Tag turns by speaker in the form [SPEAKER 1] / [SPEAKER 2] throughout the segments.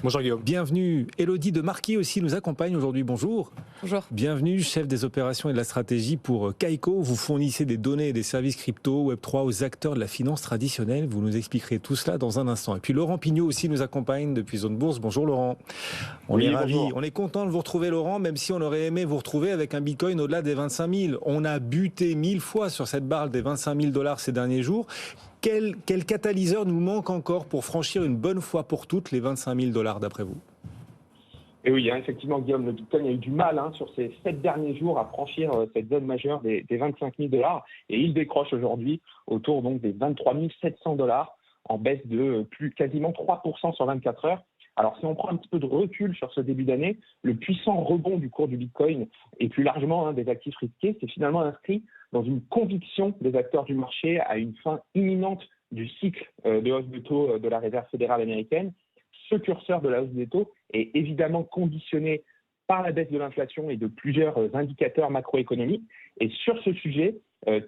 [SPEAKER 1] Bonjour Guillaume. Bienvenue. Élodie de Marquis aussi nous accompagne aujourd'hui. Bonjour.
[SPEAKER 2] Bonjour.
[SPEAKER 1] Bienvenue, chef des opérations et de la stratégie pour Kaiko. Vous fournissez des données et des services crypto, Web3 aux acteurs de la finance traditionnelle. Vous nous expliquerez tout cela dans un instant. Et puis Laurent Pignot aussi nous accompagne depuis Zone Bourse. Bonjour Laurent. On est ravis,
[SPEAKER 3] bonjour.
[SPEAKER 1] on est content de vous retrouver Laurent, même si on aurait aimé vous retrouver avec un Bitcoin au-delà des 25 000. On a buté 1000 fois sur cette barre des 25 000 $ ces derniers jours. Quel catalyseur nous manque encore pour franchir une bonne fois pour toutes les 25 000 $ d'après vous ?
[SPEAKER 3] Et oui, effectivement, Guillaume, le Bitcoin a eu du mal sur ces 7 derniers jours à franchir cette zone majeure des 25 000 $ et il décroche aujourd'hui autour donc des 23 700 $ en baisse de quasiment 3% sur 24 heures. Alors si on prend un petit peu de recul sur ce début d'année, le puissant rebond du cours du Bitcoin et plus largement des actifs risqués, c'est finalement inscrit dans une conviction des acteurs du marché à une fin imminente du cycle de hausse de taux de la Réserve fédérale américaine. Ce curseur de la hausse des taux est évidemment conditionné par la baisse de l'inflation et de plusieurs indicateurs macroéconomiques. Et sur ce sujet,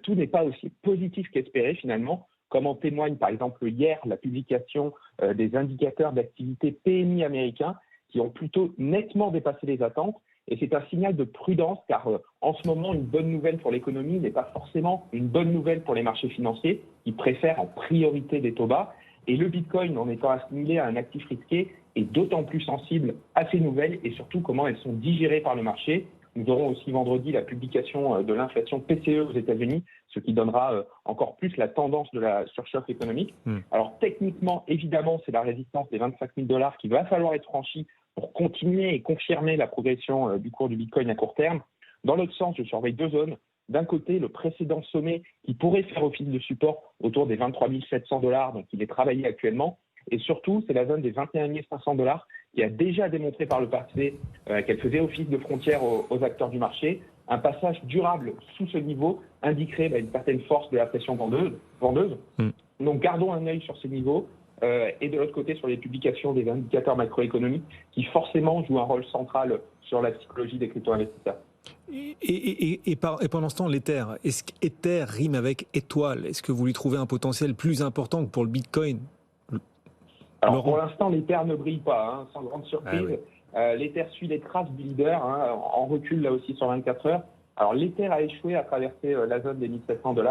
[SPEAKER 3] tout n'est pas aussi positif qu'espéré finalement, comme en témoigne par exemple hier la publication des indicateurs d'activité PMI américains qui ont plutôt nettement dépassé les attentes. Et c'est un signal de prudence car en ce moment, une bonne nouvelle pour l'économie n'est pas forcément une bonne nouvelle pour les marchés financiers qui préfèrent en priorité des taux bas. Et le Bitcoin, en étant assimilé à un actif risqué, est d'autant plus sensible à ces nouvelles et surtout comment elles sont digérées par le marché. Nous aurons aussi vendredi la publication de l'inflation PCE aux États-Unis, ce qui donnera encore plus la tendance de la surchauffe économique. Alors techniquement, évidemment, c'est la résistance des 25 000 $ qu'il va falloir être franchie pour continuer et confirmer la progression du cours du Bitcoin à court terme. Dans l'autre sens, je surveille deux zones. D'un côté, le précédent sommet qui pourrait faire office de support autour des 23 700 $, donc il est travaillé actuellement. Et surtout, c'est la zone des 21 500 $ qui a déjà démontré par le passé qu'elle faisait office de frontière aux acteurs du marché. Un passage durable sous ce niveau indiquerait une certaine force de la pression vendeuse. Donc gardons un œil sur ces niveaux. Et de l'autre côté, sur les publications des indicateurs macroéconomiques qui forcément jouent un rôle central sur la psychologie des crypto-investisseurs.
[SPEAKER 1] Et pendant ce temps, l'Ether, est-ce qu'Ether rime avec étoile ? Est-ce que vous lui trouvez un potentiel plus important que pour le Bitcoin ?
[SPEAKER 3] Alors
[SPEAKER 1] Laurent.
[SPEAKER 3] pour l'instant, l'Ether ne brille pas, sans grande surprise. L'Ether suit les traces du leader, en recul là aussi sur 24 heures. Alors l'Ether a échoué à traverser la zone des 1700 $.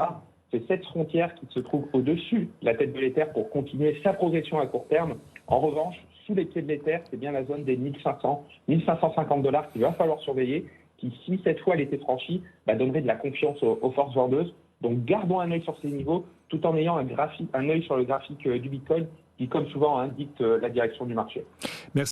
[SPEAKER 3] C'est cette frontière qui se trouve au-dessus de la tête de l'Ether pour continuer sa progression à court terme. En revanche, sous les pieds de l'Ether, c'est bien la zone des 1500, 1550 $ qu'il va falloir surveiller, qui, si cette fois elle était franchie, donnerait de la confiance aux forces vendeuses. Donc gardons un œil sur ces niveaux, tout en ayant un œil sur le graphique du Bitcoin, qui comme souvent dicte la direction du marché.
[SPEAKER 1] Merci.